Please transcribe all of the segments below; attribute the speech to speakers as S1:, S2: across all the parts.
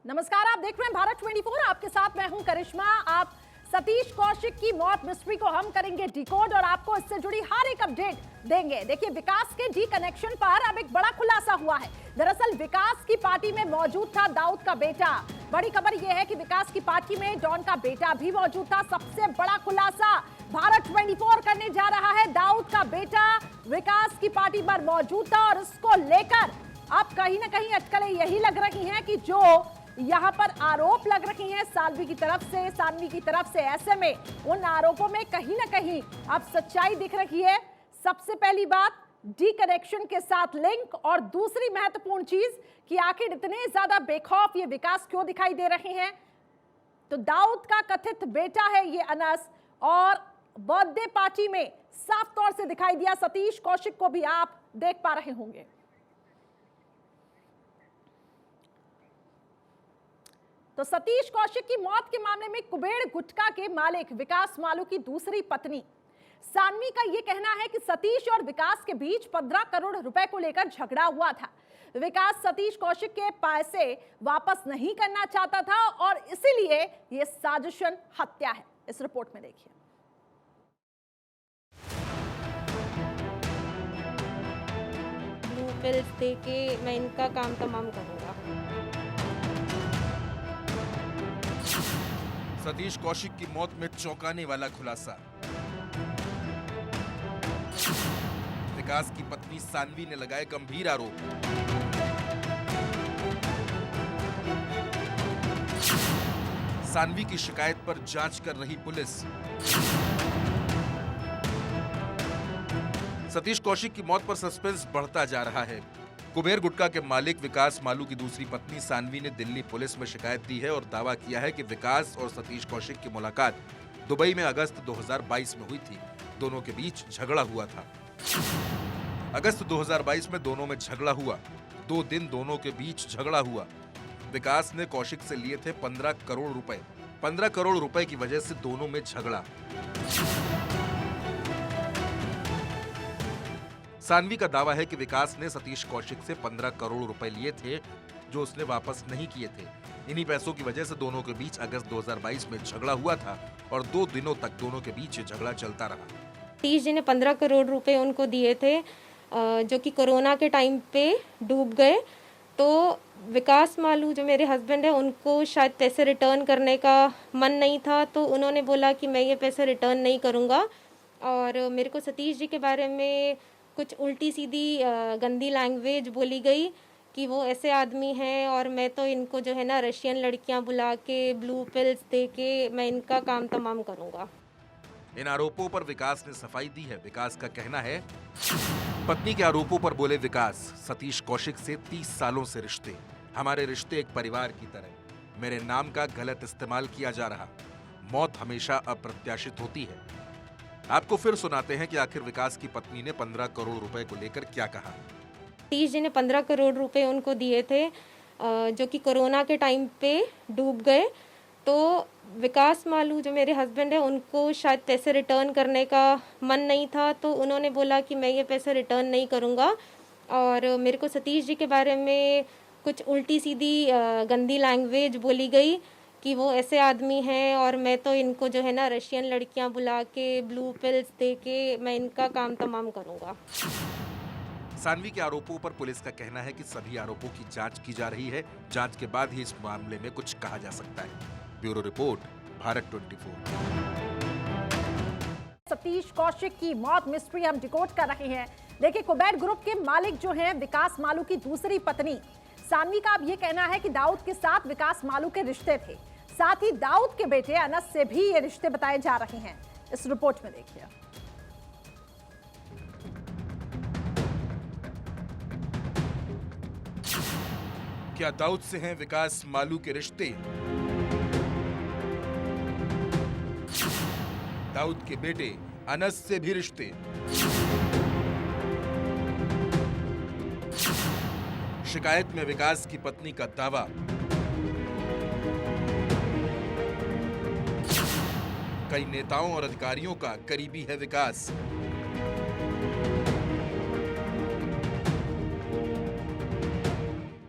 S1: नमस्कार, आप देख रहे हैं भारत 24। आपके साथ मैं हूं करिश्मा। आप सतीश कौशिक की मौत मिस्ट्री को हम करेंगे डिकोड और आपको इससे जुड़ी हर एक अपडेट देंगे। देखिए, विकास के डी कनेक्शन पर अब एक बड़ा खुलासा हुआ है। दरअसल विकास की पार्टी में मौजूद था दाऊद का बेटा। बड़ी खबर यह है कि विकास की पार्टी में डॉन का बेटा भी मौजूद था। सबसे बड़ा खुलासा भारत 24 करने जा रहा है। दाऊद का बेटा विकास की पार्टी पर मौजूद था और इसको लेकर अब कहीं ना कहीं अटकलें यही लग रही हैं कि जो यहां पर आरोप लग रही हैं सानवी की तरफ से ऐसे में उन आरोपों में कहीं ना कहीं अब सच्चाई दिख रही है। सबसे पहली बात, डी कनेक्शन के साथ लिंक, और दूसरी महत्वपूर्ण चीज कि आखिर इतने ज्यादा बेखौफ ये विकास क्यों दिखाई दे रहे हैं। तो दाऊद का कथित बेटा है ये अनस, और बर्थडे पार्टी में साफ तौर से दिखाई दिया सतीश कौशिक को भी आप देख पा रहे होंगे। तो सतीश कौशिक की मौत के मामले में कुबेर गुटखा के मालिक विकास मालू की दूसरी पत्नी सानवी का यह कहना है कि सतीश और विकास के बीच 15 करोड़ रुपए को लेकर झगड़ा हुआ था। विकास सतीश कौशिक के पैसे वापस नहीं करना चाहता था और इसीलिए यह साजिशन हत्या है। इस रिपोर्ट में देखिए।
S2: ब्लू पिल्स दे के मैं इनका काम तमाम करूंगा।
S3: सतीश कौशिक की मौत में चौंकाने वाला खुलासा। विकास की पत्नी सानवी ने लगाए गंभीर आरोप। सानवी की शिकायत पर जांच कर रही पुलिस। सतीश कौशिक की मौत पर सस्पेंस बढ़ता जा रहा है। कुबेर गुटखा के मालिक विकास मालू की दूसरी पत्नी सानवी ने दिल्ली पुलिस में शिकायत दी है और दावा किया है कि विकास और सतीश कौशिक की मुलाकात दुबई में अगस्त 2022 में हुई थी। दोनों के बीच झगड़ा हुआ था। अगस्त 2022 में दोनों में झगड़ा हुआ। 2 दिन दोनों के बीच झगड़ा हुआ। विकास ने कौशिक से लिए थे 15 करोड़ रुपए। 15 करोड़ रुपए की वजह से दोनों में झगड़ा। सानवी का दावा है कि विकास ने सतीश कौशिक से 15 करोड़ रुपए लिए थे जो उसने वापस नहीं किए थे। इन्हीं पैसों की वजह से दोनों के बीच अगस्त 2022 में झगड़ा हुआ था और 2 दिनों तक दोनों के बीच झगड़ा चलता रहा।
S2: सतीश जी ने 15 करोड़ रुपए उनको दिए थे जो कि कोरोना के टाइम पे डूब गए। तो विकास मालू जो मेरे हस्बैंड है उनको शायद पैसे रिटर्न करने का मन नहीं था, तो उन्होंने बोला कि मैं ये पैसे रिटर्न नहीं करूँगा। और मेरे को सतीश जी के बारे में कुछ उल्टी सीधी गंदी लैंग्वेज बोली गई कि वो ऐसे आदमी हैं और मैं तो इनको जो है ना रशियन लड़कियां बुला के ब्लू पिल्स दे के मैं इनका काम तमाम करूंगा।
S3: इन आरोपों पर विकास ने सफाई दी है। विकास का कहना है, पत्नी के आरोपों पर बोले विकास, सतीश कौशिक से 30 सालों से रिश्ते, हमारे रिश्ते एक परिवार की तरह। मेरे नाम का गलत इस्तेमाल किया जा रहा। मौत हमेशा अप्रत्याशित होती है। आपको फिर सुनाते हैं कि आखिर विकास की पत्नी ने 15 करोड़ रुपए को लेकर क्या कहा।
S2: सतीश जी ने 15 करोड़ रुपए उनको दिए थे जो कि कोरोना के टाइम पे डूब गए। तो विकास मालू जो मेरे हस्बैंड है उनको शायद पैसे रिटर्न करने का मन नहीं था, तो उन्होंने बोला कि मैं ये पैसे रिटर्न नहीं करूँगा। और मेरे को सतीश जी के बारे में कुछ उल्टी सीधी गंदी लैंग्वेज बोली गई कि वो ऐसे आदमी हैं और मैं तो इनको जो है ना रशियन लड़कियां बुला के ब्लू पिल्स दे के मैं इनका काम तमाम करूंगा।
S3: सानवी के आरोपों पर पुलिस का कहना है कि सभी आरोपों की जांच की जा रही है। जांच के बाद ही इस मामले में कुछ कहा जा सकता है। Bureau report, Bharat 24।
S1: सतीश कौशिक की मौत मिस्ट्री हम डिकोड कर रहे हैं। देखिए, कुबेर ग्रुप के मालिक जो हैं विकास मालू की दूसरी पत्नी सानवी का अब ये कहना है कि दाऊद के साथ विकास मालू के रिश्ते थे। साथ ही दाऊद के बेटे अनस से भी ये रिश्ते बताए जा रहे हैं। इस रिपोर्ट में देखिए।
S3: क्या दाऊद से हैं विकास मालू के रिश्ते? दाऊद के बेटे अनस से भी रिश्ते। शिकायत में विकास की पत्नी का दावा, कई नेताओं और अधिकारियों का करीबी है विकास।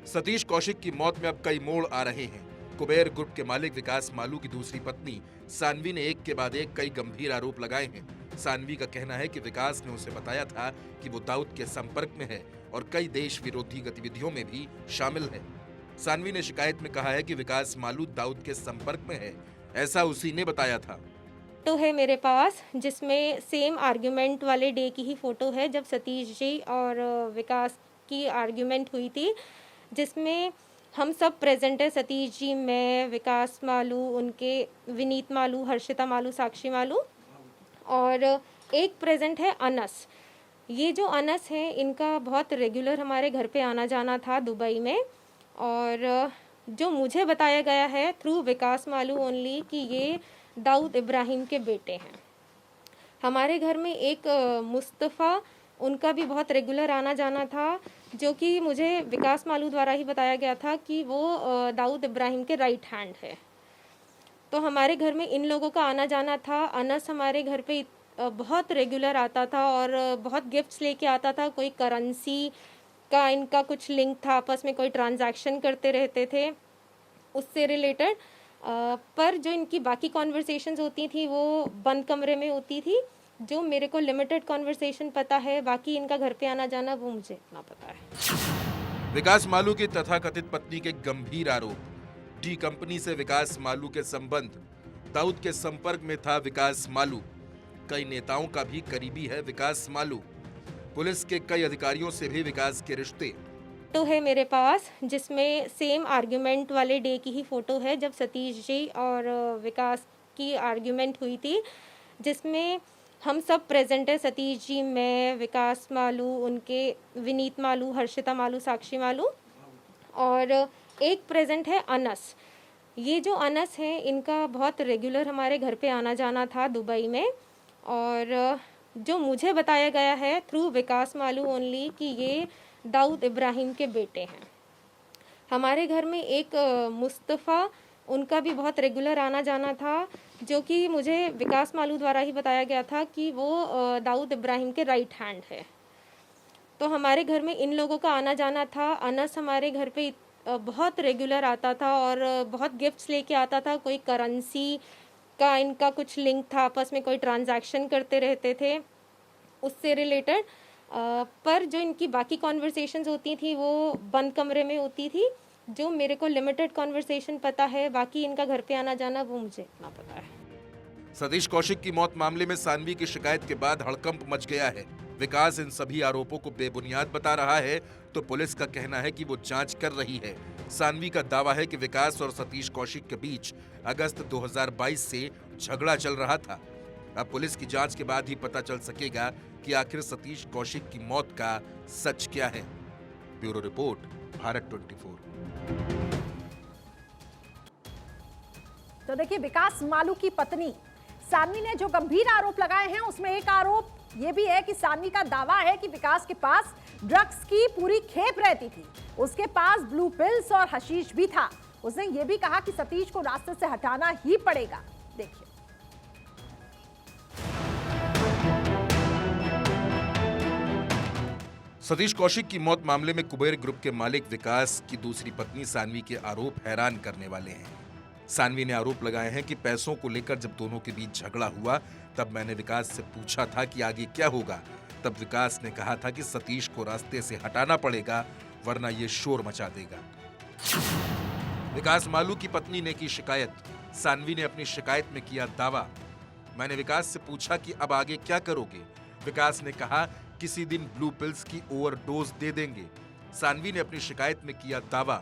S3: सतीश कौशिक की मौत में अब कई मोड़ आ रहे हैं। कुबेर ग्रुप के मालिक विकास मालू की दूसरी पत्नी सानवी ने एक के बाद एक कई गंभीर आरोप लगाए हैं। सानवी का कहना है कि विकास ने उसे बताया था कि वो दाऊद के संपर्क में है और कई देश विरोधी गतिविधियों में भी शामिल है। सानवी ने शिकायत में कहा है कि विकास मालू दाऊद के संपर्क में है, ऐसा उसी ने बताया था।
S2: तो है मेरे पास जिसमें सेम आर्ग्यूमेंट वाले डे की ही फोटो है जब सतीश जी और विकास की आर्ग्यूमेंट हुई थी, जिसमें हम सब प्रेजेंट है। सतीश जी, मैं, विकास मालू, उनके विनीत मालू, हर्षिता मालू, साक्षी मालू, और एक प्रेजेंट है अनस। ये जो अनस है इनका बहुत रेगुलर हमारे घर पे आना जाना था दुबई में, और जो मुझे बताया गया है थ्रू विकास मालू ओनली कि ये दाऊद इब्राहिम के बेटे हैं। हमारे घर में एक मुस्तफ़ा, उनका भी बहुत रेगुलर आना जाना था, जो कि मुझे विकास मालू द्वारा ही बताया गया था कि वो दाऊद इब्राहिम के राइट हैंड है। तो हमारे घर में इन लोगों का आना जाना था। अनस हमारे घर पे बहुत रेगुलर आता था और बहुत गिफ्ट्स लेके आता था। कोई करेंसी का इनका कुछ लिंक था, आपस में कोई ट्रांजैक्शन करते रहते थे उससे रिलेटेड। पर जो इनकी बाकी कॉन्वर्सेशंस होती थी वो बंद कमरे में होती थी। जो मेरे को लिमिटेड कॉन्वर्सेशन पता है, बाकी इनका घर पे आना जाना वो मुझे इतना पता है।
S3: विकास मालू की तथाकथित पत्नी के गंभीर आरोप। डी कंपनी से विकास मालू के संबंध। दाऊद के संपर्क में था विकास मालू। कई नेताओं का भी करीबी है विकास मालू। पुलिस के कई अधिकारियों से भी विकास के रिश्ते।
S2: तो है मेरे पास जिसमें सेम आर्ग्यूमेंट वाले डे की ही फोटो है जब सतीश जी और विकास की आर्ग्यूमेंट हुई थी, जिसमें हम सब प्रेजेंट है। सतीश जी, मैं, विकास मालू, उनके विनीत मालू, हर्षिता मालू, साक्षी मालू, और एक प्रेजेंट है अनस। ये जो अनस है इनका बहुत रेगुलर हमारे घर पे आना जाना था दुबई में, और जो मुझे बताया गया है थ्रू विकास मालू ओनली कि ये दाऊद इब्राहिम के बेटे हैं। हमारे घर में एक मुस्तफ़ा, उनका भी बहुत रेगुलर आना जाना था, जो कि मुझे विकास मालू द्वारा ही बताया गया था कि वो दाऊद इब्राहिम के राइट हैंड है। तो हमारे घर में इन लोगों का आना जाना था। अनस हमारे घर पे बहुत रेगुलर आता था और बहुत गिफ्ट्स लेके आता था। कोई करेंसी का इनका कुछ लिंक था, आपस में कोई ट्रांजैक्शन करते रहते थे उससे रिलेटेड। पर जो इनकी बाकी कॉन्वर्सेशंस होती थी वो बंद कमरे में होती थी। जो मेरे को लिमिटेड कॉन्वर्सेशन पता है, बाकी इनका घर पे आना जाना वो मुझे इतना पता है।
S3: सतीश कौशिक की मौत मामले में सानवी की शिकायत के बाद हड़कंप मच गया है। विकास इन सभी आरोपों को बेबुनियाद बता रहा है तो पुलिस का कहना है कि वो जांच कर रही है। सानवी का दावा है कि विकास और सतीश कौशिक के बीच अगस्त 2022 से झगड़ा चल रहा था। अब पुलिस की जांच के बाद ही पता चल सकेगा कि आखिर सतीश कौशिक की मौत का सच क्या है। Bureau report, Bharat 24।
S1: तो देखिए, विकास मालू की पत्नी सानवी ने जो गंभीर आरोप लगाए हैं उसमें एक आरोप ये भी है कि सानवी का दावा है कि विकास के पास ड्रग्स की पूरी खेप रहती थी। उसके पास ब्लू पिल्स और हशीश भी था। उसने ये भी कहा कि सतीश को रास्ते से हटाना ही पड़ेगा। देखिए,
S3: सतीश कौशिक की मौत मामले में कुबेर ग्रुप के मालिक विकास की दूसरी पत्नी सानवी के आरोप हैरान करने वाले हैं। सानवी ने आरोप लगाए हैं कि पैसों को लेकर जब दोनों के बीच झगड़ा हुआ तब मैंने विकास से पूछा था कि आगे क्या होगा। तब विकास ने कहा था कि सतीश को रास्ते से हटाना पड़ेगा वरना ये शोर मचा देगा। विकास मालू की पत्नी ने की शिकायत। सानवी ने अपनी शिकायत में किया दावा। मैंने विकास से पूछा कि अब आगे क्या करोगे। विकास ने कहा किसी दिन ब्लू पिल्स की ओवरडोज दे देंगे। सानवी ने अपनी शिकायत में किया दावा।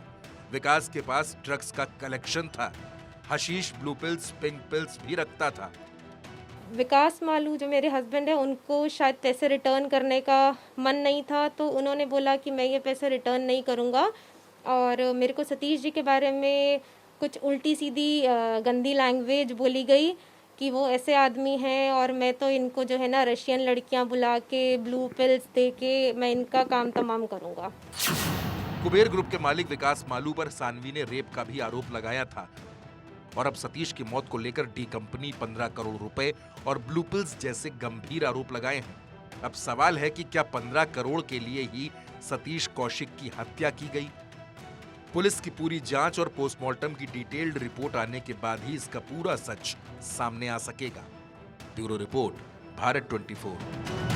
S3: विकास के पास ड्रग्स का कलेक्शन था। Hashish, blue pills, pink pills भी रखता था।
S2: विकास मालू जो मेरे हस्बैंड है उनको शायद पैसे रिटर्न करने का मन नहीं था, तो उन्होंने बोला कि मैं ये पैसे रिटर्न नहीं करूँगा। और मेरे को सतीश जी के बारे में कुछ उल्टी सीधी गंदी लैंग्वेज बोली गई कि वो ऐसे आदमी हैं और मैं तो इनको जो है ना रशियन लड़कियां बुला के ब्लू पिल्स दे के मैं इनका काम तमाम करूँगा।
S3: कुबेर ग्रुप के मालिक विकास मालू पर सानवी ने रेप का भी आरोप लगाया था और अब सतीश की मौत को लेकर डी कंपनी 15 करोड़ रुपए और ब्लू पिल्स जैसे गंभीर आरोप लगाए हैं। अब सवाल है कि क्या 15 करोड़ के लिए ही सतीश कौशिक की हत्या की गई? पुलिस की पूरी जांच और पोस्टमार्टम की डिटेल्ड रिपोर्ट आने के बाद ही इसका पूरा सच सामने आ सकेगा। Bureau report, Bharat 24।